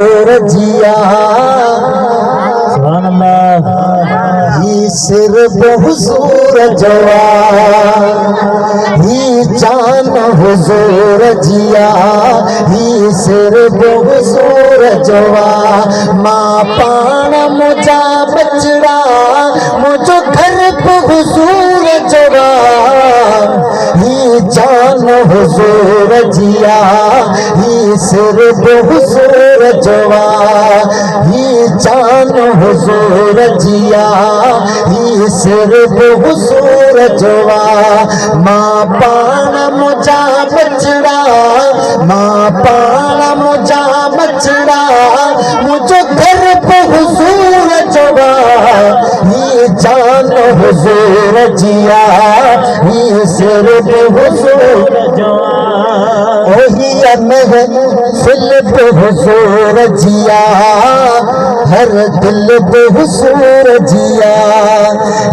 रजिया ही सिर बहुजूर जवा ही जान हुजूर जिया ही सिर बहुजूर जवा मां पाण मुझा बचड़ा मुझो घर बहुजूर जवा ही जान हुजूर जिया ही सिर बहुजूर जवा ही जान हुजूर जिया ही सिर बहुजूर जवा मां पाण मुझा बचड़ा मां पाण मुझा बचड़ा मुझो घर बहुजूर जवा ही जान हुजूर जिया ही सिर बहुजूर जवा ओही महफिल बहुजूर जिया हर दिल बहुजूर जिया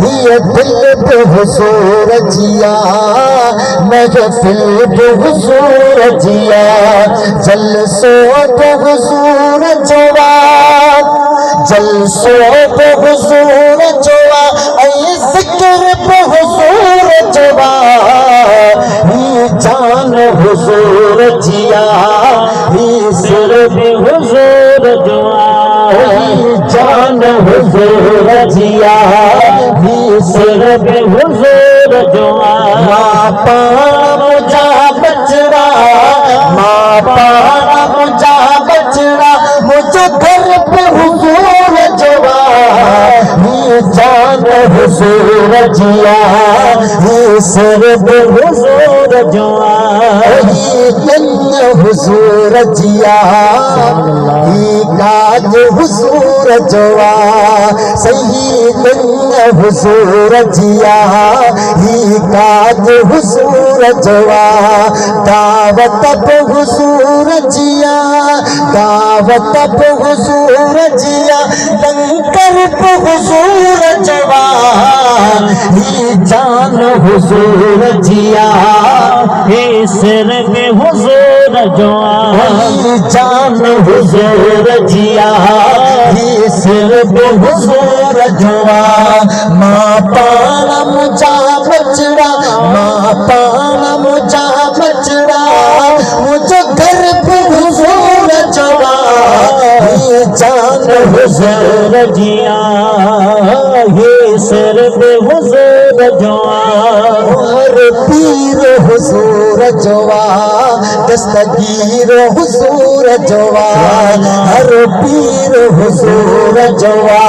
ये दिल बहुजूर जिया महफिल बहुजूर जिया जलसो बहुजूर जवा जलसो बहुजूर जवा ऐ जिक्र बहुजूर जवा ही जान हुजूर जिया ही सिर हुजूर जवा ही जान हुजूर जिया ही सिर हुजूर जवा मां पाण मुझा बचड़ा मां पाण मुझा बचड़ा मुझो घर पे हुजूर जवा ही जान हुजूर जिया ही सिर हुजूर जवा ही हुजूर जिया ही काज हुजूर जवा सही हुजूर जिया ही काज हुजूर जवा दावत हुजूर जिया दावत हुजूर जिया लंकर हुजूर जवा ही जान हुजूर जिया ही सिर में हुजूर जवा ही जान हुजूर जिया ही सिर में हुजूर जवा मां पाण मुझा बचड़ा मां पाण मुझा बचड़ा मुझो घर पे हुजूर जवा ही जान हुजूर जिया ये सिर पे हुजूर जवा और पीर हुजूर जवा दस्तगीर हुजूर जवा हर पीर हुजूर जवा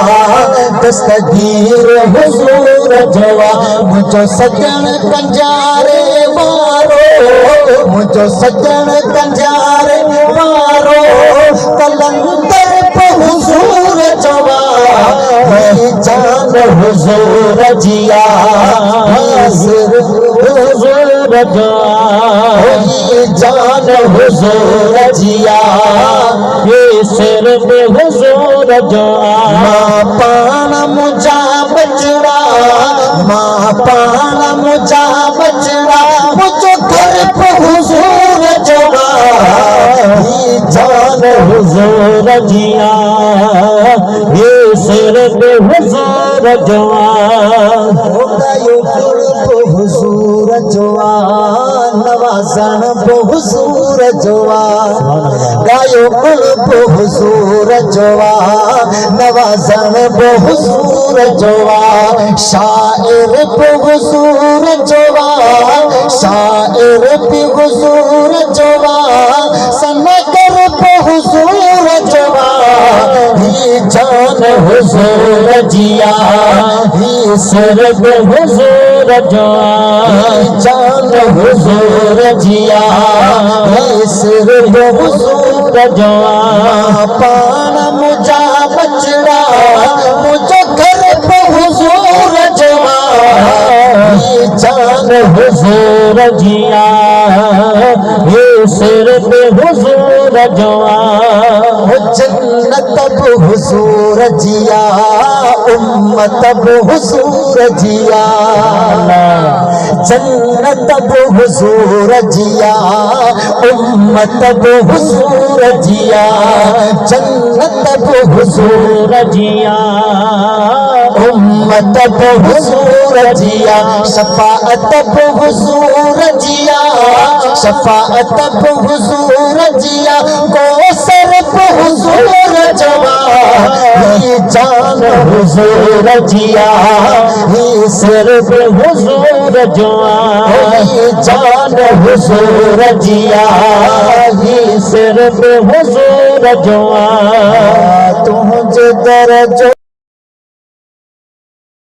दस्तगीर हुजूर जवा मुझो सजन कंजारे वारो मुझो सजन कंजारे वारो कलंदर पे हुजूर जवा ही जान हुजूर जिया सिर हुजूर जवा ही जान हुजूर जिया ये सिर पे हुजूर जवा मां पाण मुझा बचड़ा मां पाण मुझा बचड़ा मुझो घर पे हुजूर जवा ही जान हुजूर जिया ये सिर पे हुजूर जवा हुजूर जवा नवाजन बहुजूर जवा गायो कुल बहुजूर जवा नवाजन बहुजूर जवा शायर बहुजूर जवा शायर बहुजूर जवा सनकर बहुजूर जवा ही जान हुजूर जिया ही सिर बहुजूर जवा जान हुजूर जिया ही सिर बहुजूर जवा पाण मुझा बचड़ा मुझो घर पे हुजूर जवा ही जान हुजूर जिया ये सिर पे हुजूर जवा हो जन्नत अब हुजूर जिया उम्मत अब हुजूर जिया जन्नत अब हुजूर जिया उम्मत अब हुजूर जिया जन्नत अब हुजूर जिया उम्मत अब हुजूर जिया शफाअत अब हुजूर जिया शफाअत अब हुजूर जिया कौसर पे हुजूर जवा ये जान हुजूर जिया ये सिर पे हुजूर जवा ये जान हुजूर जिया ये सिर पे हुजूर जवा तुझे दर्जो